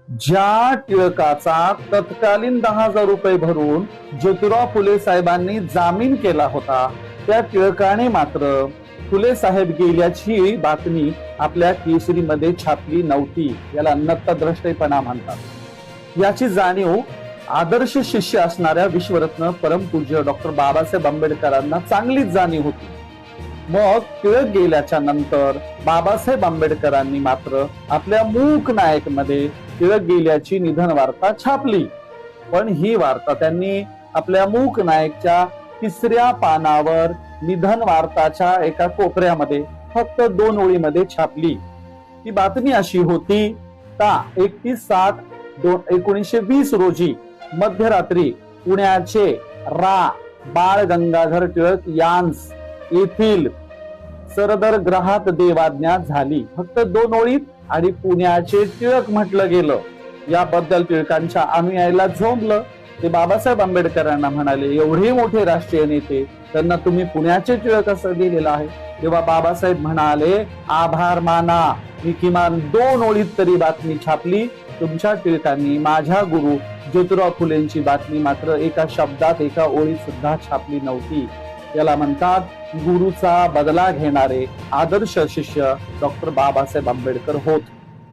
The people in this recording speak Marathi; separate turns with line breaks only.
ज्या टिळकाचा तत्कालीन 10,000 रुपये भरून ज्योतिराव फुले साहेबांनी जामीन केला होता, त्या टिळकाने मात्र फुले साहेब गेल्याची बातमी आपल्या केसरीमध्ये छापली नव्हती. याला नतद्रष्टेपणा म्हणतात. याची जाणीव आदर्श शिष्य असणाऱ्या विश्वरत्न परमपूज्य डॉक्टर बाबासाहेब आंबेडकरांना चांगलीच जाणीव होती. मग टिळक गेल्याच्या नंतर बाबासाहेब आंबेडकरांनी मात्र आपल्या मूक नायक मध्ये टिळक गेल्याची निधन वार्ता छापली. पण ही वार्ता त्यांनी आपल्या मूक नायकच्या 3ऱ्या पानावर निधन वार्ताच्या एका कोपऱ्यामध्ये फक्त 2 ओळीमध्ये छापली. ती बातमी अशी होती का 31/7/1920 रोजी मध्यरात्री पुण्याचे बाळ गंगाधर टिळक यांस येथील सरदर ग्रहात देवाज्ञा झाली. फक्त 2 ओळीत आणि पुण्याचे टिळक म्हटलं गेलं. याबद्दल टिळकांच्या अनुयायाला झोंबलं. ते बाबासाहेब आंबेडकरांना म्हणाले, एवढे मोठे राष्ट्रीय नेते, त्यांना तुम्ही पुण्याचे टिळक असं दिलेलं आहे. तेव्हा बाबासाहेब म्हणाले, आभार माना, मी किमान 2 ओळीत तरी बातमी छापली. तुमच्या टिळकांनी माझ्या गुरु ज्योतिराव फुलेंची बातमी मात्र एका शब्दात, एका ओळीत सुद्धा छापली नव्हती. याला म्हणतात गुरुचा बदला घेणारे आदर्श शिष्य डॉक्टर बाबासाहेब आंबेडकर होत.